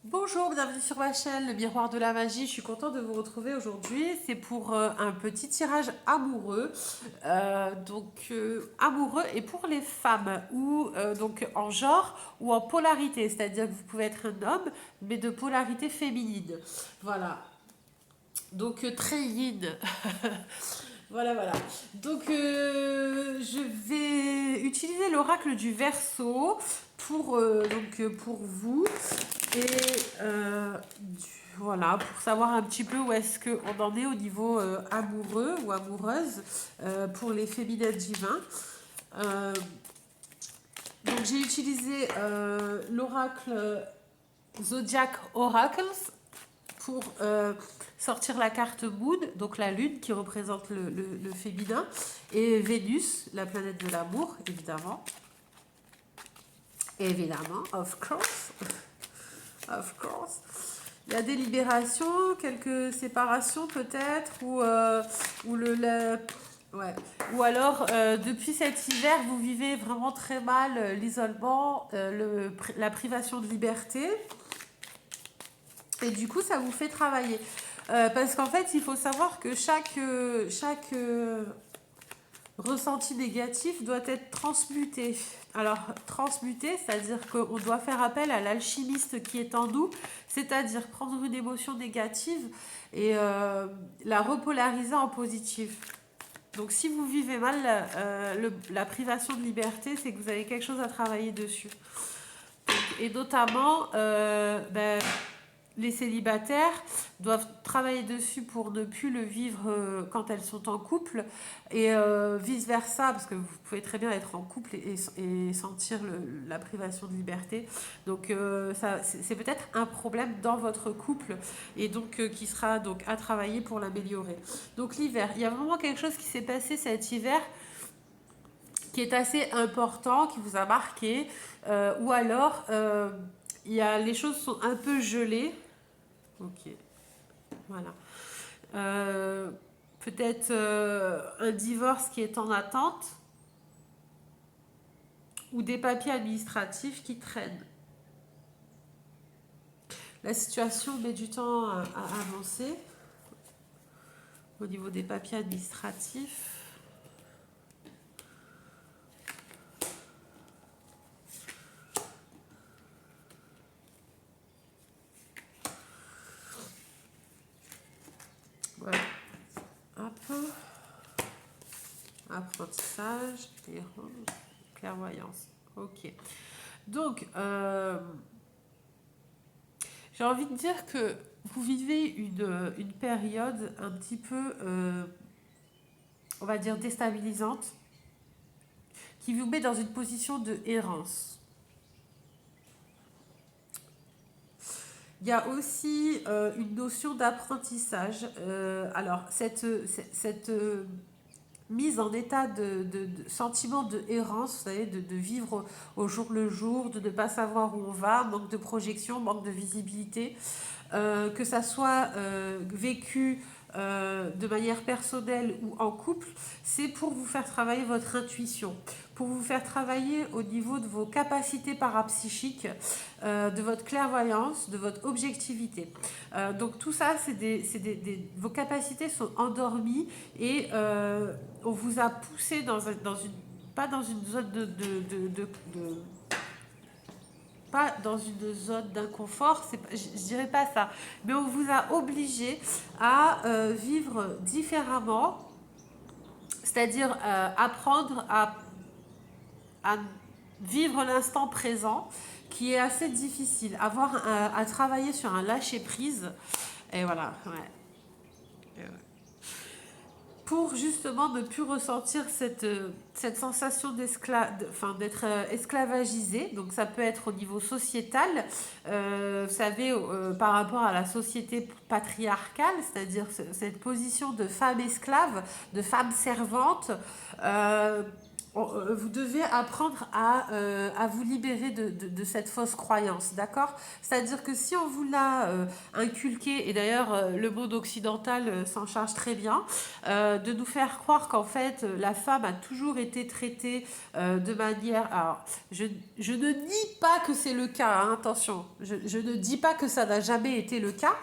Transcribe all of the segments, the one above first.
Bonjour, bienvenue sur ma chaîne, le miroir de la magie. Je suis contente de vous retrouver aujourd'hui. C'est pour un petit tirage amoureux. Amoureux et pour les femmes, ou donc en genre ou en polarité. C'est-à-dire que vous pouvez être un homme, mais de polarité féminine. Voilà. Très yin. Voilà, voilà. Je vais utiliser l'oracle du Verseau pour vous. Et voilà, pour savoir un petit peu où est-ce qu'on en est au niveau amoureux ou amoureuse pour les féminins divins. Euh, j'ai utilisé l'oracle Zodiac Oracles pour sortir la carte Moon, donc la lune qui représente le féminin, et Vénus, la planète de l'amour, évidemment. Évidemment, of course. Of course. Il y a des libérations, quelques séparations peut-être, ouais. Ou alors, depuis cet hiver, vous vivez vraiment très mal l'isolement, la privation de liberté. Et du coup, ça vous fait travailler. Parce qu'en fait, il faut savoir que chaque ressenti négatif doit être transmuté. Alors, transmuté, c'est-à-dire qu'on doit faire appel à l'alchimiste qui est en nous, c'est-à-dire prendre une émotion négative et la repolariser en positif. Donc, si vous vivez mal la privation de liberté, c'est que vous avez quelque chose à travailler dessus. Et notamment, les célibataires doivent travailler dessus pour ne plus le vivre quand elles sont en couple et vice-versa, parce que vous pouvez très bien être en couple et sentir la privation de liberté. C'est peut-être un problème dans votre couple et qui sera donc à travailler pour l'améliorer. Donc l'hiver, il y a vraiment quelque chose qui s'est passé cet hiver qui est assez important, qui vous a marqué, ou alors les choses sont un peu gelées. Ok, voilà. Euh, Peut-être un divorce qui est en attente ou des papiers administratifs qui traînent. La situation met du temps à avancer au niveau des papiers administratifs. Ouais. Hop. Apprentissage et clairvoyance. Ok. Donc, j'ai envie de dire que vous vivez une période un petit peu, on va dire, déstabilisante, qui vous met dans une position de errance. Il y a aussi une notion d'apprentissage. Cette mise en état de sentiment de errance, vous savez, de vivre au jour le jour, de ne pas savoir où on va, manque de projection, manque de visibilité, que ça soit vécu de manière personnelle ou en couple, c'est pour vous faire travailler votre intuition, pour vous faire travailler au niveau de vos capacités parapsychiques, de votre clairvoyance, de votre objectivité. Donc tout ça, vos capacités sont endormies et on vous a poussé pas dans une zone pas dans une zone d'inconfort, je dirais pas ça, mais on vous a obligé à vivre différemment, c'est-à-dire apprendre à vivre l'instant présent, qui est assez difficile, à travailler sur un lâcher prise, et voilà, ouais. Pour justement ne plus ressentir cette sensation d'être esclavagisé. Donc ça peut être au niveau sociétal, vous savez, par rapport à la société patriarcale, c'est-à-dire cette position de femme esclave, de femme servante. vous devez apprendre à vous libérer de cette fausse croyance, d'accord? C'est-à-dire que si on vous l'a inculqué, et d'ailleurs le monde occidental s'en charge très bien, de nous faire croire qu'en fait la femme a toujours été traitée de manière... Alors, je ne dis pas que c'est le cas, hein, attention, je ne dis pas que ça n'a jamais été le cas,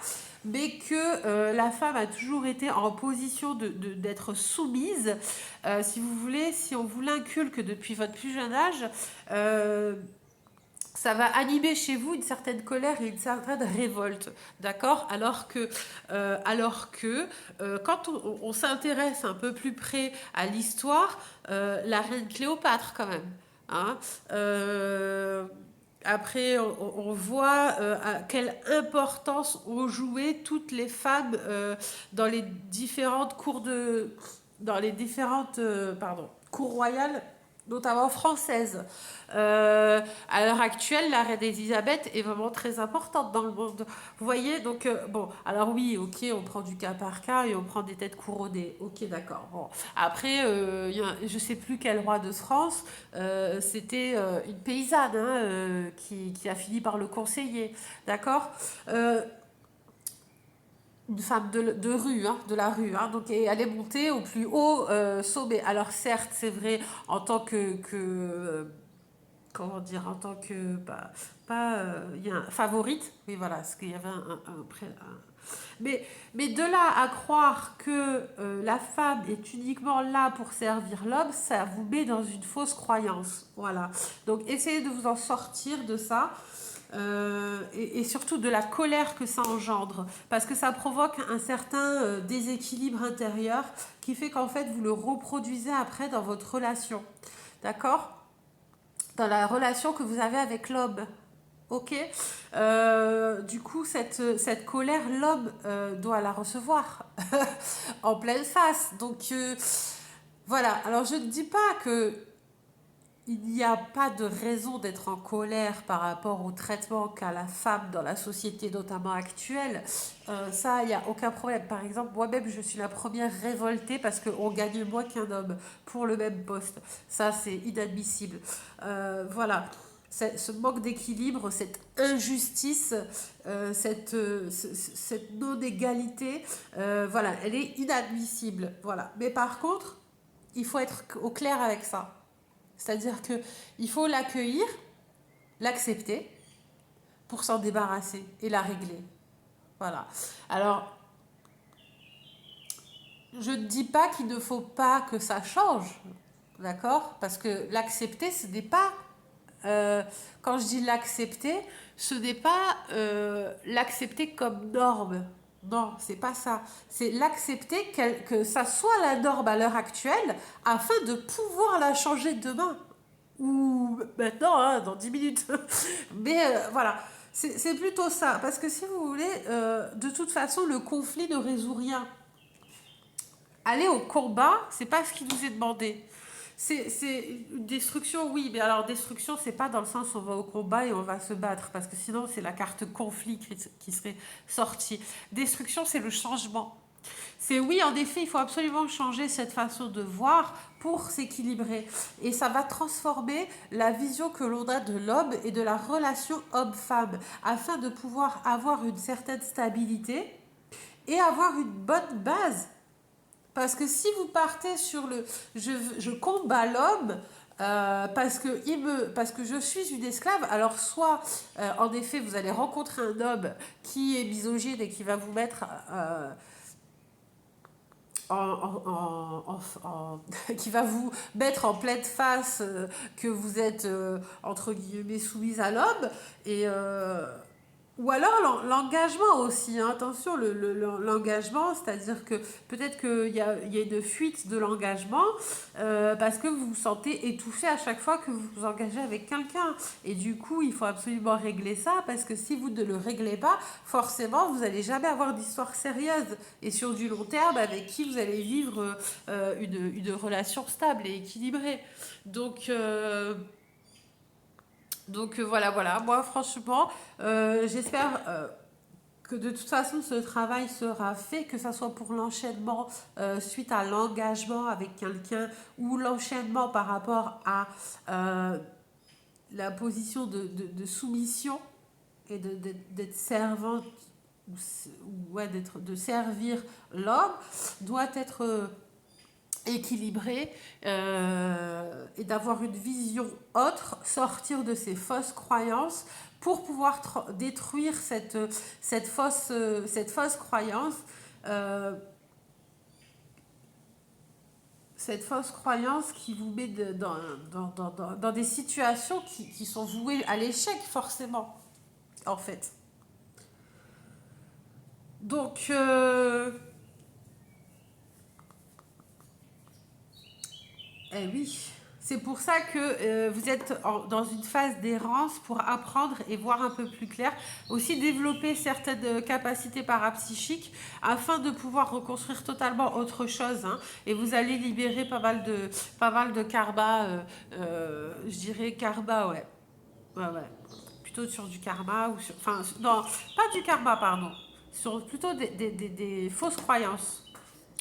mais que la femme a toujours été en position d'être soumise. Si vous voulez, si on vous l'inculque depuis votre plus jeune âge, euh, ça va animer chez vous une certaine colère et une certaine révolte, d'accord? Alors que quand on s'intéresse un peu plus près à l'histoire, la reine Cléopâtre quand même, hein, après, on voit à quelle importance ont joué toutes les femmes dans les différentes cours dans les différentes cours royales, notamment françaises. À l'heure actuelle, la reine Elisabeth est vraiment très importante dans le monde. Vous voyez, donc bon, alors oui, ok, on prend du cas par cas et on prend des têtes couronnées. Ok, d'accord. Bon, après, je sais plus quel roi de France, c'était une paysanne hein, qui a fini par le conseiller, d'accord. Une femme de rue, hein, de la rue, hein, donc et elle est montée au plus haut sommet. Alors certes, c'est vrai, en tant comment dire, en tant que pas il y a un favorite, oui voilà, parce qu'il y avait mais de là à croire que la femme est uniquement là pour servir l'homme, ça vous met dans une fausse croyance, voilà. Donc essayez de vous en sortir de ça. Et surtout de la colère que ça engendre, parce que ça provoque un certain déséquilibre intérieur qui fait qu'en fait vous le reproduisez après dans votre relation, d'accord? Dans la relation que vous avez avec l'homme. Ok. Du coup, cette colère, l'homme doit la recevoir en pleine face. Donc, voilà. Alors, je ne dis pas que il n'y a pas de raison d'être en colère par rapport au traitement qu'a la femme dans la société, notamment actuelle. Ça, il n'y a aucun problème. Par exemple, moi-même, je suis la première révoltée parce qu'on gagne moins qu'un homme pour le même poste. Ça, c'est inadmissible. Voilà. Ce manque d'équilibre, cette injustice, cette non-égalité, voilà, elle est inadmissible. Voilà. Mais par contre, il faut être au clair avec ça. C'est-à-dire que il faut l'accueillir, l'accepter pour s'en débarrasser et la régler. Voilà. Alors, je ne dis pas qu'il ne faut pas que ça change, d'accord? Parce que l'accepter, ce n'est pas... quand je dis l'accepter, ce n'est pas l'accepter comme norme. Non, c'est pas ça. C'est l'accepter que ça soit la norme à l'heure actuelle afin de pouvoir la changer demain. Ou maintenant, hein, dans 10 minutes. Mais voilà, c'est plutôt ça. Parce que si vous voulez, de toute façon, le conflit ne résout rien. Aller au combat, c'est pas ce qui nous est demandé. C'est une destruction, oui, mais alors destruction, c'est pas dans le sens où on va au combat et on va se battre, parce que sinon c'est la carte conflit qui serait sortie. Destruction, c'est le changement. C'est oui, en effet, il faut absolument changer cette façon de voir pour s'équilibrer. Et ça va transformer la vision que l'on a de l'homme et de la relation homme-femme, afin de pouvoir avoir une certaine stabilité et avoir une bonne base. Parce que si vous partez sur le je combats l'homme parce que je suis une esclave, alors soit en effet vous allez rencontrer un homme qui est misogyne et qui va vous mettre qui va vous mettre en pleine face que vous êtes entre guillemets soumise à l'homme et ou alors l'engagement aussi, hein. Attention, l'engagement, c'est-à-dire que peut-être il y a une fuite de l'engagement parce que vous vous sentez étouffé à chaque fois que vous vous engagez avec quelqu'un. Et du coup, il faut absolument régler ça parce que si vous ne le réglez pas, forcément, vous n'allez jamais avoir d'histoire sérieuse et sur du long terme avec qui vous allez vivre une relation stable et équilibrée. Donc... voilà. Moi, franchement, j'espère que de toute façon ce travail sera fait, que ça soit pour l'enchaînement suite à l'engagement avec quelqu'un ou l'enchaînement par rapport à la position de soumission et d'être servante ouais, de servir l'homme doit être équilibré et d'avoir une vision autre, sortir de ces fausses croyances pour pouvoir détruire cette fausse croyance. euh, cette fausse croyance qui vous met dans des situations qui sont vouées à l'échec, forcément, en fait. Donc, eh oui, c'est pour ça que vous êtes dans une phase d'errance pour apprendre et voir un peu plus clair. Aussi développer certaines capacités parapsychiques afin de pouvoir reconstruire totalement autre chose, hein. Et vous allez libérer pas mal de karma, je dirais karma, ouais. Ouais, ouais. Plutôt sur du karma ou sur... Enfin, non, pas du karma, pardon. Sur plutôt des fausses croyances.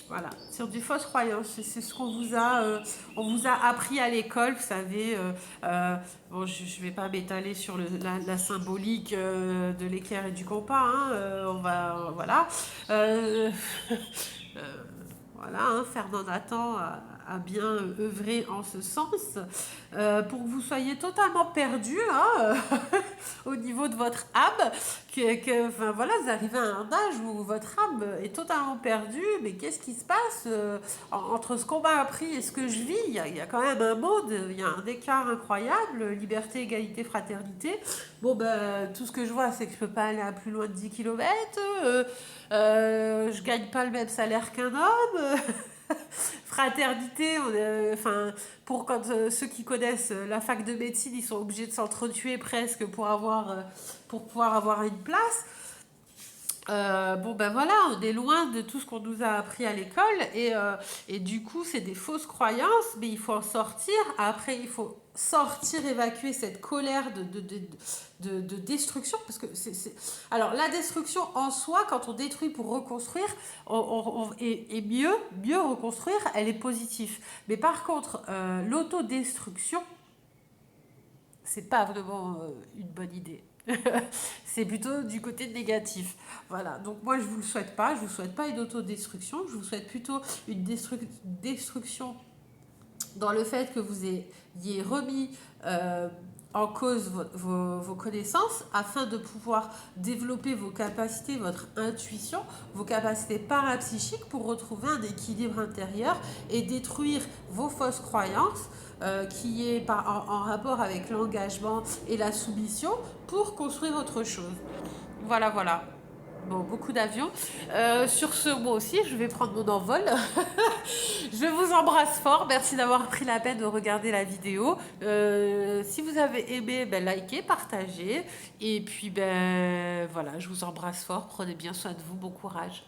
Voilà, sur des fausses croyances. C'est ce on vous a appris à l'école, vous savez. Bon, je ne vais pas m'étaler sur la symbolique de l'équerre et du compas, hein, on va, voilà. Euh, voilà, hein, Fernand Nathan a bien œuvré en ce sens pour que vous soyez totalement perdu, hein, au niveau de votre âme, enfin, voilà, vous arrivez à un âge où votre âme est totalement perdue, mais qu'est-ce qui se passe entre ce qu'on m'a appris et ce que je vis, il y a quand même un monde, il y a un écart incroyable, liberté, égalité, fraternité. Bon, ben, tout ce que je vois, c'est que je peux pas aller à plus loin de 10 kilomètres. Je gagne pas le même salaire qu'un homme. Fraternité, enfin, pour quand ceux qui connaissent la fac de médecine, ils sont obligés de s'entretuer presque pour pouvoir avoir une place. Bon ben voilà, on est loin de tout ce qu'on nous a appris à l'école et du coup c'est des fausses croyances, mais il faut en sortir. Après il faut sortir, évacuer cette colère de destruction parce que Alors la destruction en soi, quand on détruit pour reconstruire, et mieux reconstruire, elle est positive. Mais par contre, l'autodestruction, c'est pas vraiment une bonne idée. C'est plutôt du côté négatif. Voilà, donc moi je vous le souhaite pas, je vous souhaite pas une autodestruction, je vous souhaite plutôt une destruction dans le fait que vous ayez remis en cause vos connaissances afin de pouvoir développer vos capacités, votre intuition, vos capacités parapsychiques pour retrouver un équilibre intérieur et détruire vos fausses croyances qui est en rapport avec l'engagement et la soumission pour construire autre chose. Voilà, voilà. Bon, beaucoup d'avions. Sur ce, moi aussi, je vais prendre mon envol. Je vous embrasse fort. Merci d'avoir pris la peine de regarder la vidéo. Si vous avez aimé, ben, likez, partagez. Et puis, ben, voilà, je vous embrasse fort. Prenez bien soin de vous. Bon courage.